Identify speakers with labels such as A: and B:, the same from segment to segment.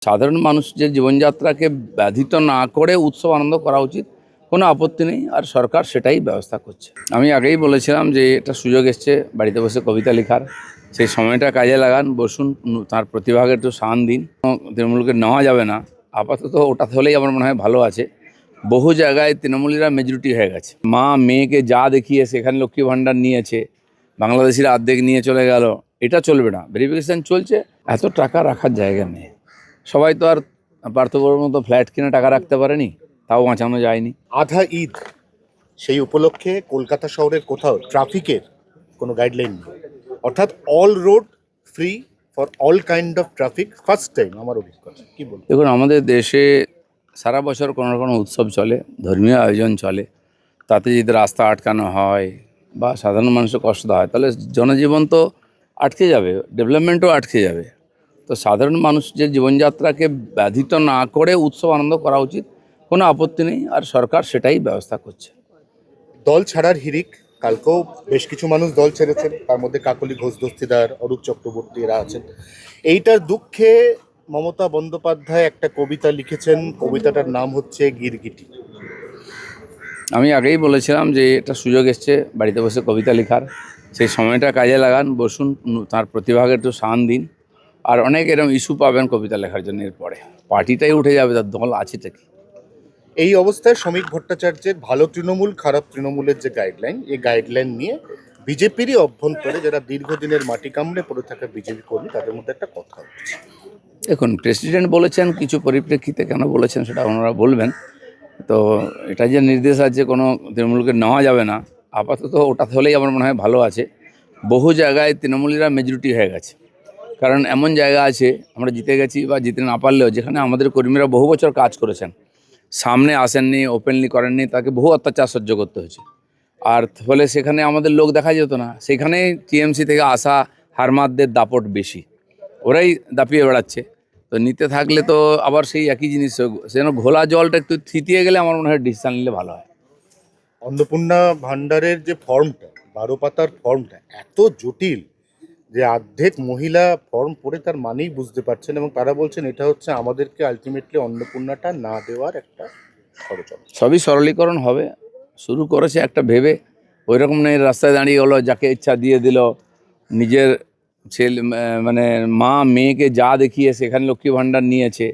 A: সাধারণ মানুষের জীবনযাত্রাকে ব্যাধিত না করে উৎসব আনন্দ করা উচিত, কোনো আপত্তি নেই। আর সরকার সেটাই ব্যবস্থা করছে। আমি আগেই বলেছিলাম যে এটা সুযোগ এসছে বাড়িতে বসে কবিতা লেখার, সেই সময়টা কাজে লাগান, বসুন, তার প্রতিভাকে একটু শান দিন। তৃণমূলকে নেওয়া যাবে না, আপাতত ওটা হলেই আমার মনে হয় ভালো আছে। বহু জায়গায় তৃণমূলীরা মেজরিটি হয়ে গেছে। মা মেয়েকে যা দেখিয়ে সেখানে লক্ষ্মী ভাণ্ডার নিয়েছে, বাংলাদেশিরা অর্ধেক নিয়ে চলে গেল। এটা চলবে না, ভেরিফিকেশন চলছে। এত টাকা রাখার জায়গা নেই। সবাই তো আর পার্থবর মতো ফ্ল্যাট কিনে টাকা রাখতে পারেনি, তাও বাঁচানো যায়নি।
B: আধা ঈদ, সেই উপলক্ষে কলকাতা শহরের কোথাও ট্রাফিকের কোনো গাইডলাইন নেই, অর্থাৎ all road free for all kind of traffic. First time আমার অভিজ্ঞতা। কি বলবো?
A: দেখুন, আমাদের দেশে সারা বছর কোনো না কোনো উৎসব চলে, ধর্মীয় আয়োজন চলে। তাতে যদি রাস্তা আটকানো হয় বা সাধারণ মানুষের কষ্ট হয়, তাহলে জনজীবন তো আটকে যাবে, ডেভেলপমেন্টও আটকে যাবে। তো সাধারণ মানুষের জীবনযাত্রাকে ব্যাধিত না করে উৎসব আনন্দ করা উচিত, কোনো আপত্তি নেই। আর সরকার সেটাই ব্যবস্থা করছে।
B: দল ছাড়ার হিড়িক, কালকেও বেশ কিছু মানুষ দল ছেড়েছেন, তার মধ্যে কাকলি ঘোষ দস্তিদার, অরূপ চক্রবর্তী এরা আছেন। এইটার দুঃখে মমতা বন্দ্যোপাধ্যায় একটা কবিতা লিখেছেন, কবিতাটার নাম হচ্ছে গিরগিটি।
A: আমি আগেই বলেছিলাম যে এটা সুযোগ এসছে বাড়িতে বসে কবিতা লেখার, সেই সময়টা কাজে লাগান, বসুন, তার প্রতিভাকে একটু শান দিন। আর অনেক এরকম ইস্যু পাবেন কবিতা লেখার জন্য। এরপরে পার্টিটাই উঠে যাবে, তার দল আছেটা কি।
B: এই অবস্থায় শ্রমিক ভট্টাচার্যের ভালো তৃণমূল খারাপ তৃণমূলের যে গাইডলাইন, এই গাইডলাইন নিয়ে বিজেপিরই অভ্যন্তরে যারা দীর্ঘদিনের মাটি কামড়ে পড়ে থাকা বিজেপি কর্মী, তাদের মধ্যে একটা কথা হচ্ছে।
A: দেখুন, প্রেসিডেন্ট বলেছেন, কিছু পরিপ্রেক্ষিতে কেন বলেছেন সেটা ওনারা বলবেন। তো এটা যে নির্দেশ আছে কোনো তৃণমূলকে নেওয়া যাবে না, আপাতত ওটা হলেই আমার মনে হয় ভালো আছে। বহু জায়গায় তৃণমূলীরা মেজরিটি হয়ে গেছে। কারণ এমন জায়গা আছে আমরা জিতে গেছি বা জিতে না পারলেও, যেখানে আমাদের কর্মীরা বহু বছর কাজ করেছেন, সামনে আসেননি, ওপেনলি করেননি, তাকে বহু অত্যাচার সহ্য করতে হয়েছে। আর ফলে সেখানে আমাদের লোক দেখা যেত না। সেখানে টিএমসি থেকে আসা হারমাদদের দাপট বেশি, ওরাই দাপিয়ে বেড়াচ্ছে। তো নিতে থাকলে তো আবার সেই একই জিনিস, যেন ঘোলা জলটা একটু থিতিয়ে গেলে আমার মনে হয় ডিসিশন নিলে ভালো হয়।
B: অন্নপূর্ণা ভান্ডারের যে ফর্মটা, 12 পাতার ফর্মটা এত জটিল যে অর্ধেক মহিলা ফর্ম পড়ে তার মানেই বুঝতে পারছেন, এবং তারা বলছেন এটা হচ্ছে আমাদেরকে আলটিমেটলি অন্নপূর্ণাটা না দেওয়ার একটা ষড়যন্ত্র।
A: সবই সরলীকরণ হবে, শুরু করেছে একটা ভেবে। ওই রকম নেই রাস্তায় দাঁড়িয়ে হলো, যাকে ইচ্ছা দিয়ে দিল। নিজের ছেলে মানে মা মেয়েকে যা দেখিয়ে সেখানে লক্ষ্মী ভাণ্ডার নিয়েছে,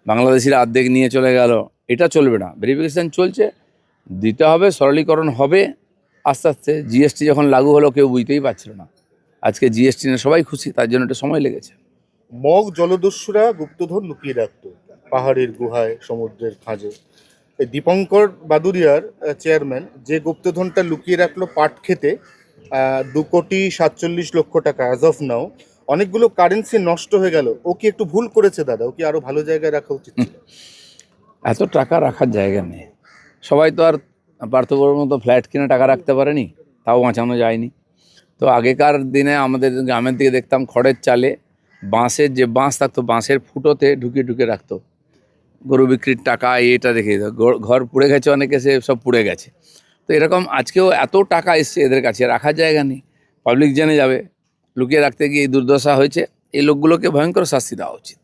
A: বাংলাদেশিরা অর্ধেক নিয়ে চলে গেল। এটা চলবে না, ভেরিফিকেশান চলছে, দিতে হবে, সরলীকরণ হবে আস্তে আস্তে। জিএসটি যখন লাগু হলো কেউ বুঝতেই পারছিল না, আজকে জিএসটি নিয়ে সবাই খুশি, তার জন্য একটা সময় লেগেছে।
B: মগ জলদস্যুরা গুপ্তধন লুকিয়ে রাখতো পাহাড়ের গুহায়, সমুদ্রের খাঁজে। এই দীপঙ্কর বাদুরিয়ার চেয়ারম্যান যে গুপ্তধনটা লুকিয়ে রাখলো পাট খেতে, 2,47,00,000 টাকা অ্যাজ অফ নাও। অনেকগুলো কারেন্সি নষ্ট হয়ে গেল। ও কি একটু ভুল করেছে দাদা? ও কি আরো ভালো জায়গায় রাখা উচিত ছিল?
A: এত টাকা রাখার জায়গা নেই। সবাই তো আর পার্থবর মতো ফ্ল্যাট কিনে টাকা রাখতে পারেনি, তাও বাঁচানো যায়নি। তো আগেকার দিনে আমাদের গ্রামের দিকে দেখতাম খড়ের চালে বাঁশের যে বাঁশ থাকতো, বাঁশের ফুটোতে ঢুকিয়ে ঢুকিয়ে রাখতো গরু বিক্রির টাকা। এটা রেখে দিত, ঘর পুড়ে গেছে, অনেকে সে সব পুড়ে গেছে। তো এরকম আজকেও এত টাকা এসছে এদের কাছে, রাখার জায়গা নেই, পাবলিক জেনে যাবে। লুকিয়ে রাখতে গিয়ে এই দুর্দশা হয়েছে। এই লোকগুলোকে ভয়ঙ্কর শাস্তি দেওয়া উচিত।